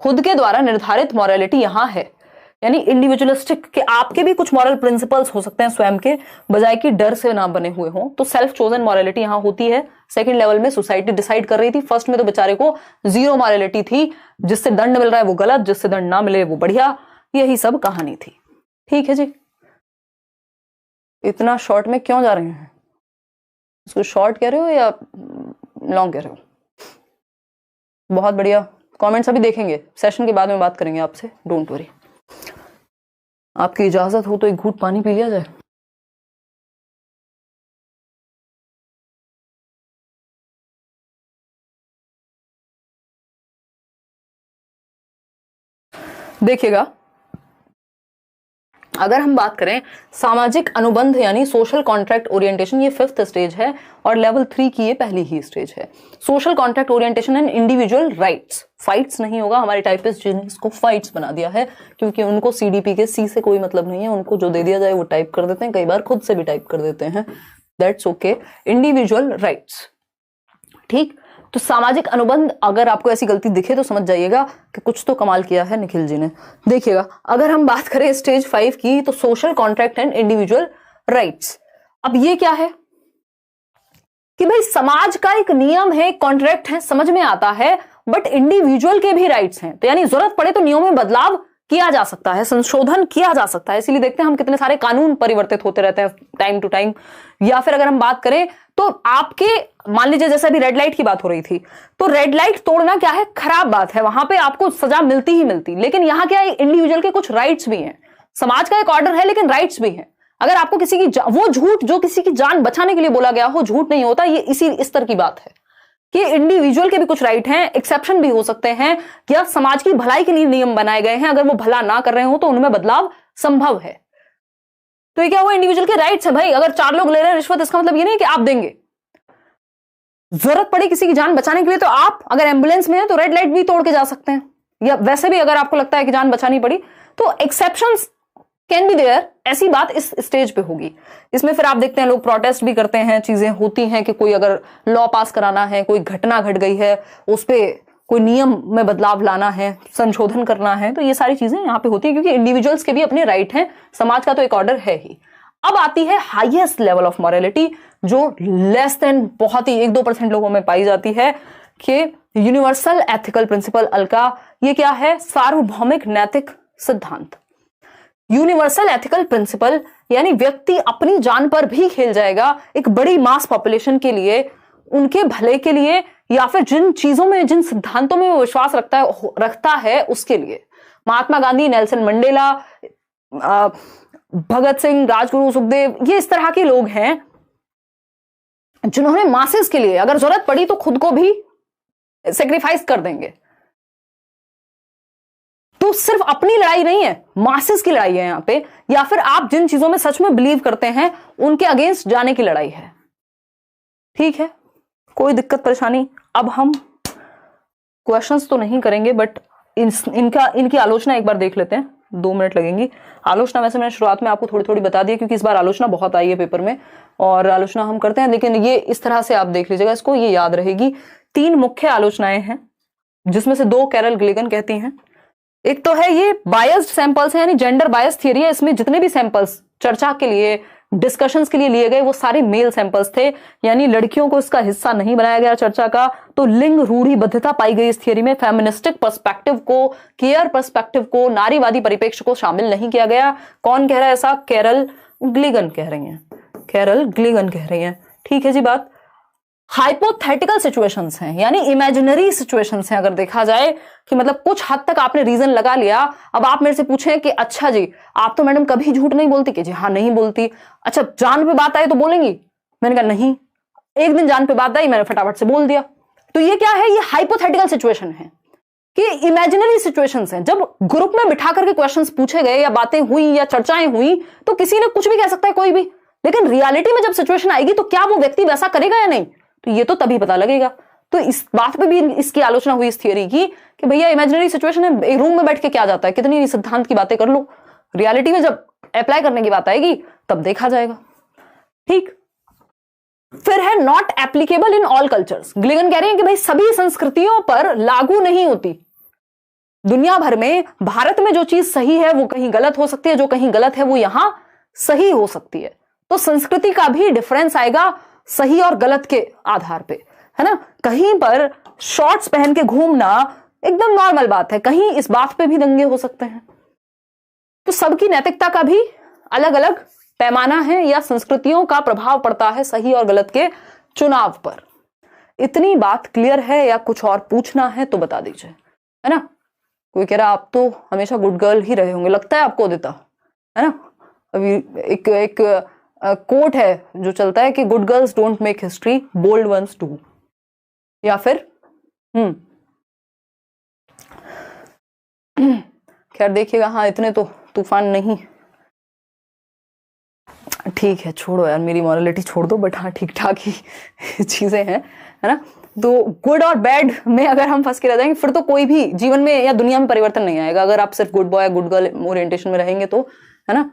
खुद के द्वारा निर्धारित मॉरलिटी यहां है, यानी इंडिविजुअलिस्टिक के आपके भी कुछ मॉरल प्रिंसिपल्स हो सकते हैं स्वयं के, बजाय कि डर से ना बने हुए हों। तो सेल्फ चोजन मॉरलिटी यहां होती है। सेकंड लेवल में सोसाइटी डिसाइड कर रही थी, फर्स्ट में तो बेचारे को जीरो मॉरलिटी थी, जिससे दंड मिल रहा है वो गलत, जिससे दंड ना मिले वो बढ़िया, यही सब कहानी थी। ठीक है जी, इतना शॉर्ट में क्यों जा रहे हैं, इसको शॉर्ट कह रहे हो या लॉन्ग कह रहे हो? बहुत बढ़िया, कमेंट्स अभी देखेंगे, सेशन के बाद में बात करेंगे आपसे, डोंट वरी। आपकी इजाजत हो तो एक घूंट पानी पी लिया जाए। देखिएगा, अगर हम बात करें सामाजिक अनुबंध यानी सोशल कॉन्ट्रैक्ट ओरिएंटेशन, ये 5th स्टेज है और लेवल 3 की ये पहली ही स्टेज है। Social contract orientation and individual rights, fights नहीं होगा, हमारे टाइपिस्ट जिन्होंने इसको फाइट्स बना दिया है क्योंकि उनको सीडीपी के सी से कोई मतलब नहीं है, उनको जो दे दिया जाए वो टाइप कर देते हैं, कई बार खुद से भी टाइप कर देते हैं, दैट्स ओके। इंडिविजुअल राइट्स, ठीक। तो सामाजिक अनुबंध, अगर आपको ऐसी गलती दिखे तो समझ जाइएगा कि कुछ तो कमाल किया है निखिल जी ने। देखिएगा, अगर हम बात करें स्टेज 5 की, तो social contract and individual rights. अब ये क्या है कि भाई समाज का एक नियम है, कॉन्ट्रैक्ट है, समझ में आता है, बट इंडिविजुअल के भी राइट्स हैं, तो यानी जरूरत पड़े तो नियमों में बदलाव किया जा सकता है, संशोधन किया जा सकता है। इसीलिए देखते हैं हम कितने सारे कानून परिवर्तित होते रहते हैं टाइम टू टाइम। या फिर अगर हम बात करें तो आपके, मान लीजिए जैसे अभी रेड लाइट की बात हो रही थी, तो रेड लाइट तोड़ना क्या है, खराब बात है, वहां पे आपको सजा मिलती ही मिलती, लेकिन यहां क्या है, इंडिविजुअल के कुछ राइट्स भी हैं, समाज का एक ऑर्डर है लेकिन राइट्स भी हैं। अगर आपको किसी की वो झूठ जो किसी की जान बचाने के लिए बोला गया हो, झूठ नहीं होता, ये इस तरह की बात है कि इंडिविजुअल के भी कुछ राइट हैं, एक्सेप्शन भी हो सकते हैं, या समाज की भलाई के लिए नियम बनाए गए हैं, अगर वो भला ना कर रहे हो तो उनमें बदलाव संभव है। तो ये क्या हुआ, इंडिविजुअल के राइट्स है भाई। अगर 4 लोग ले रहे हैं रिश्वत, इसका मतलब ये नहीं कि आप देंगे, जरूरत पड़े किसी की जान बचाने के लिए तो आप, अगर एम्बुलेंस में है तो रेड लाइट भी तोड़ के जा सकते हैं, या वैसे भी अगर आपको लगता है कि जान बचानी पड़ी तो एक्सेप्शंस कैन बी देयर, ऐसी बात इस स्टेज पे होगी। इसमें फिर आप देखते हैं लोग प्रोटेस्ट भी करते हैं, चीजें होती हैं कि कोई अगर लॉ पास कराना है, कोई घटना घट गई है, उस पर कोई नियम में बदलाव लाना है, संशोधन करना है, तो ये सारी चीजें यहाँ पे होती है क्योंकि इंडिविजुअल्स के भी अपने राइट हैं, समाज का तो एक ऑर्डर है ही। अब आती है हाईएस्ट लेवल ऑफ मॉरलिटी, जो लेस देन बहुत ही 1-2% लोगों में पाई जाती है, कि यूनिवर्सल एथिकल प्रिंसिपल, अल्का। ये क्या है, सार्वभौमिक नैतिक सिद्धांत। यूनिवर्सल एथिकल प्रिंसिपल यानी व्यक्ति अपनी जान पर भी खेल जाएगा एक बड़ी मास पॉपुलेशन के लिए, उनके भले के लिए, या फिर जिन चीजों में, जिन सिद्धांतों में वो विश्वास रखता है उसके लिए। महात्मा गांधी, नेल्सन मंडेला, भगत सिंह, राजगुरु, सुखदेव, ये इस तरह के लोग हैं जिन्होंने मासेस के लिए अगर जरूरत पड़ी तो खुद को भी सेक्रीफाइस कर देंगे। तो सिर्फ अपनी लड़ाई नहीं है, मासेस की लड़ाई है यहां पे, या फिर आप जिन चीजों में सच में बिलीव करते हैं उनके अगेंस्ट जाने की लड़ाई है। ठीक है, कोई दिक्कत परेशानी। अब हम क्वेश्चंस तो नहीं करेंगे, बट इनकी आलोचना एक बार देख लेते हैं, 2 मिनट लगेंगी। आलोचना वैसे मैंने शुरुआत में आपको थोड़ी थोड़ी बता दी क्योंकि इस बार आलोचना बहुत आई है पेपर में, और आलोचना हम करते हैं, लेकिन ये इस तरह से आप देख लीजिएगा, इसको ये याद रहेगी। 3 मुख्य आलोचनाएं हैं, जिसमें से 2 कैरल गिलिगन कहती हैं। एक तो है ये बायस्ड सैंपल्स है, यानी जेंडर बायस थियरी है, इसमें जितने भी सैंपल्स चर्चा के लिए, डिस्कशंस के लिए लिए गए वो सारे मेल सैंपल्स थे, यानी लड़कियों को इसका हिस्सा नहीं बनाया गया चर्चा का। तो लिंग रूढ़िबद्धता पाई गई इस थियरी में, फेमिनिस्टिक पर्सपेक्टिव को, केयर पर्सपेक्टिव को, नारीवादी परिप्रेक्ष्य को शामिल नहीं किया गया। कौन कह रहा है ऐसा, कैरल ग्लिगन कह रही हैं, कैरल ग्लिगन कह रही हैं। ठीक है जी बात। हाइपोथेटिकल सिचुएशंस हैं, यानी इमेजिनरी सिचुएशंस हैं, अगर देखा जाए कि मतलब कुछ हद तक आपने रीजन लगा लिया। अब आप मेरे से पूछें कि अच्छा जी आप तो मैडम कभी झूठ नहीं बोलती, कि जी हाँ नहीं बोलती। अच्छा जान पे बात आई तो बोलेंगी, मैंने कहा नहीं। एक दिन जान पे बात आई, मैंने फटाफट से बोल दिया। तो ये क्या है, ये हाइपोथेटिकल सिचुएशन है कि इमेजिनरी सिचुएशंस हैं। जब ग्रुप में बिठा करके क्वेश्चंस पूछे गए या बातें हुई या चर्चाएं हुई तो किसी ने कुछ भी कह सकता है, कोई भी, लेकिन रियलिटी में जब सिचुएशन आएगी तो क्या वो व्यक्ति वैसा करेगा या नहीं, तो ये तो तभी पता लगेगा। तो इस बात पे भी इसकी आलोचना हुई इस थियरी की कि भैया इमेजिनरी सिचुएशन है, एक रूम में बैठ के क्या जाता है, कितनी सिद्धांत की बातें कर लो, रियलिटी में जब अप्लाई करने की बात आएगी तब देखा जाएगा। ठीक, फिर है not applicable in all cultures. ग्लिगन कह रहे हैं कि भाई सभी संस्कृतियों पर लागू नहीं होती। दुनिया भर में भारत में जो चीज सही है वो कहीं गलत हो सकती है, जो कहीं गलत है वो यहां सही हो सकती है। तो संस्कृति का भी डिफरेंस आएगा सही और गलत के आधार पे, है ना। कहीं पर शॉर्ट्स पहन के घूमना एकदम नॉर्मल बात है, कहीं इस बात पे भी दंगे हो सकते हैं। तो सबकी नैतिकता का भी अलग अलग पैमाना है, या संस्कृतियों का प्रभाव पड़ता है सही और गलत के चुनाव पर। इतनी बात क्लियर है या कुछ और पूछना है तो बता दीजिए, है ना। कोई कह रहा आप तो हमेशा गुड गर्ल ही रहे होंगे, लगता है आपको उदिता, है ना। अभी एक कोट है जो चलता है कि good girls don't make history, bold ones do. या फिर खैर देखिएगा, हाँ इतने तो तूफान नहीं ठीक है, छोड़ो यार, मेरी मॉरलिटी छोड़ दो, बट हाँ ठीक ठाक ही चीजें हैं, है ना। तो गुड और बैड में अगर हम फंस के रह जाएंगे फिर तो कोई भी जीवन में या दुनिया में परिवर्तन नहीं आएगा। अगर आप सिर्फ good boy good girl orientation में रहेंगे तो, है ना।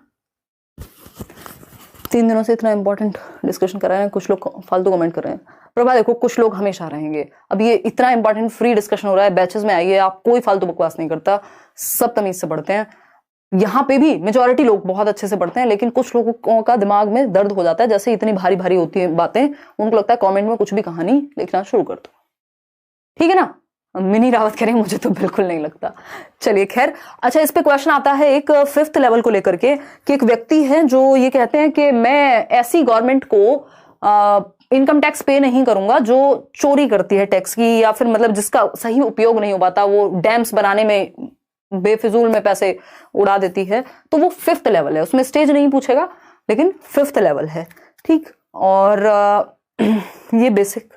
3 दिनों से इतना इंपॉर्टेंट डिस्कशन कर रहे हैं, कुछ लोग फालतू कमेंट कर रहे हैं। प्रभा देखो, कुछ लोग हमेशा रहेंगे। अब ये इतना इंपॉर्टेंट फ्री डिस्कशन हो रहा है, बैचेस में आइए, आप कोई फालतू बकवास नहीं करता, सब तमीज से पढ़ते हैं। यहाँ पे भी मेजॉरिटी लोग बहुत अच्छे से पढ़ते हैं, लेकिन कुछ लोगों का दिमाग में दर्द हो जाता है, जैसे इतनी भारी भारी होती है बातें, उनको लगता है कमेंट में कुछ भी कहानी लिखना शुरू कर दो, ठीक है ना। मिनी रावत कह रहे हैं, मुझे तो बिल्कुल नहीं लगता। चलिए खैर, अच्छा इस पे क्वेश्चन आता है एक 5th लेवल को लेकर के, कि एक व्यक्ति है जो ये कहते हैं कि मैं ऐसी गवर्नमेंट को इनकम टैक्स पे नहीं करूंगा जो चोरी करती है टैक्स की, या फिर मतलब जिसका सही उपयोग नहीं हो पाता, वो डैम्स बनाने में बेफिजूल में पैसे उड़ा देती है। तो वो 5th लेवल है, उसमें स्टेज नहीं पूछेगा, लेकिन 5th लेवल है, ठीक। और ये बेसिक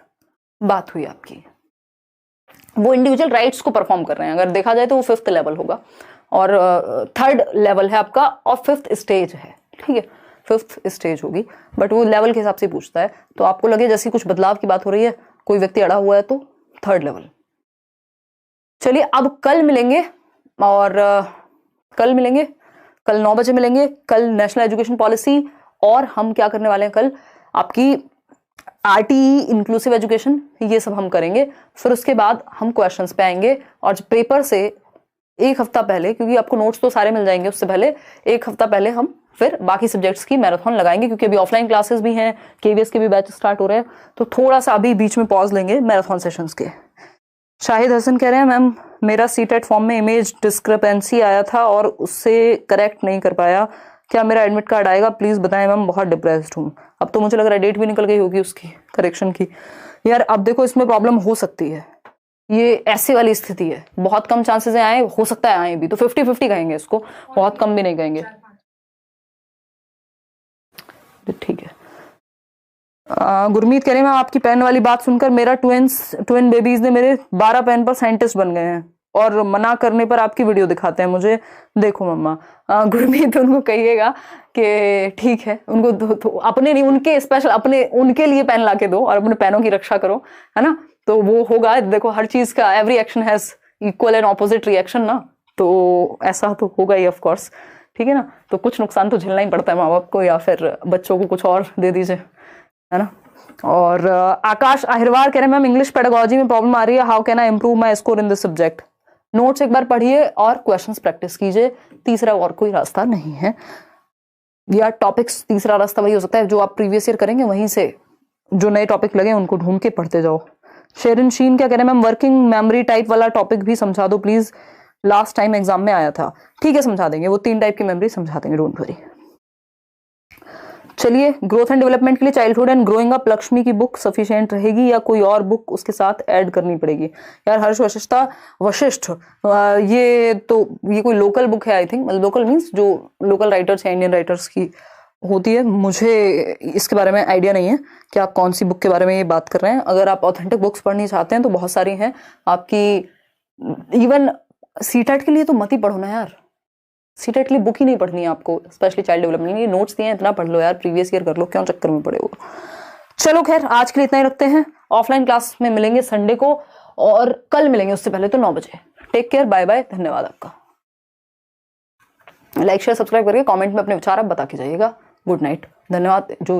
बात हुई आपकी। वो इंडिविजुअल राइट्स को परफॉर्म कर रहे हैं, अगर देखा जाए तो वो 5th लेवल होगा, और 3rd लेवल है आपका, और 5th स्टेज है, ठीक है, 5th स्टेज होगी, बट वो लेवल के हिसाब से पूछता है। तो आपको लगे जैसे कुछ बदलाव की बात हो रही है, कोई व्यक्ति अड़ा हुआ है, तो 3rd लेवल। चलिए अब कल मिलेंगे, और कल 9 बजे मिलेंगे। कल नेशनल एजुकेशन पॉलिसी, और हम क्या करने वाले हैं कल, आपकी आरटीई इंक्लूसिव एजुकेशन, ये सब हम करेंगे। फिर उसके बाद हम क्वेश्चंस पे आएंगे, और पेपर से 1 हफ्ता पहले, क्योंकि आपको नोट्स तो सारे मिल जाएंगे, उससे पहले 1 हफ्ता पहले हम फिर बाकी सब्जेक्ट्स की मैराथन लगाएंगे, क्योंकि अभी ऑफलाइन क्लासेस भी हैं, केवीएस के भी बैच स्टार्ट हो रहे हैं, तो थोड़ा सा अभी बीच में पॉज लेंगे मैराथन सेशंस के। शाहिद हसन कह रहे हैं, मैम मेरा सीटेट फॉर्म में इमेज डिस्क्रिपेंसी आया था और उससे करेक्ट नहीं कर पाया, क्या मेरा एडमिट कार्ड आएगा, प्लीज बताएं मैम, बहुत डिप्रेस्ड हूँ। अब तो मुझे लग रहा है डेट भी निकल गई होगी उसकी करेक्शन की। यार अब देखो, इसमें प्रॉब्लम हो सकती है, ये ऐसे वाली स्थिति है, बहुत कम चांसेस है आए, हो सकता है आए भी, तो 50-50 कहेंगे इसको, बहुत कम भी नहीं कहेंगे, ठीक है। गुरमीत कह रहे हैं, मैं आपकी पेन वाली बात सुनकर मेरा ट्विन बेबीज ने मेरे 12 पेन पर साइंटिस्ट बन गए हैं, और मना करने पर आपकी वीडियो दिखाते हैं मुझे, देखो मम्मा। गुरमीत उनको कहिएगा कि ठीक है, उनको तो अपने नहीं, उनके स्पेशल अपने उनके लिए पेन ला के दो, और अपने पेनों की रक्षा करो, है ना। तो वो होगा, देखो हर चीज का every action has equal and opposite reaction ना, तो ऐसा तो होगा ही ऑफ कोर्स, ठीक है ना। तो कुछ नुकसान तो झेलना ही पड़ता है माँ बाप को, या फिर बच्चों को कुछ और दे दीजिए, है ना। और आकाश अहिरवार कह रहे हैं, मैम इंग्लिश पेडागोजी में प्रॉब्लम आ रही है, how can I improve my score in this subject. Notes एक बार पढ़िए और क्वेश्चंस प्रैक्टिस कीजिए, तीसरा और कोई रास्ता नहीं है, या टॉपिक्स तीसरा रास्ता वही हो सकता है जो आप प्रीवियस ईयर करेंगे, वहीं से जो नए टॉपिक लगे उनको ढूंढ के पढ़ते जाओ। शेरिन शीन क्या कह रहे हैं, मैम वर्किंग मेमोरी टाइप वाला टॉपिक भी समझा दो प्लीज, लास्ट टाइम एग्जाम में आया था। ठीक है समझा देंगे, वो 3 टाइप की मेमोरी समझा देंगे, डोंट वरी। चलिए, ग्रोथ एंड डेवलपमेंट के लिए childhood and growing up Lakshmi की बुक सफिशिएंट रहेगी, या कोई और बुक उसके साथ ऐड करनी पड़ेगी। यार हर्ष वशिष्ठ, ये कोई लोकल बुक है आई थिंक, लोकल मीन्स जो लोकल राइटर्स या इंडियन राइटर्स की होती है। मुझे इसके बारे में आइडिया नहीं है कि आप कौन सी बुक के बारे में ये बात कर रहे हैं। अगर आप ऑथेंटिक बुक्स पढ़नी चाहते हैं तो बहुत सारी हैं आपकी, इवन सीटेट के लिए तो मत ही पढ़ो ना यार, सीटेट के लिए बुक ही नहीं पढ़नी है आपको, स्पेशली चाइल्ड डेवलपमेंट। ये नोट्स दिए हैं, इतना पढ़ लो यार, प्रीवियस ईयर कर लो, क्यों चक्कर में पड़े हो। चलो खैर, आज के लिए इतना ही रखते हैं। ऑफलाइन क्लास में मिलेंगे संडे को, और कल मिलेंगे उससे पहले तो 9 बजे। टेक केयर, बाय बाय, धन्यवाद आपका। लाइक शेयर सब्सक्राइब करके कमेंट में अपने विचार आप बता के जाइएगा। गुड नाइट, धन्यवाद। जो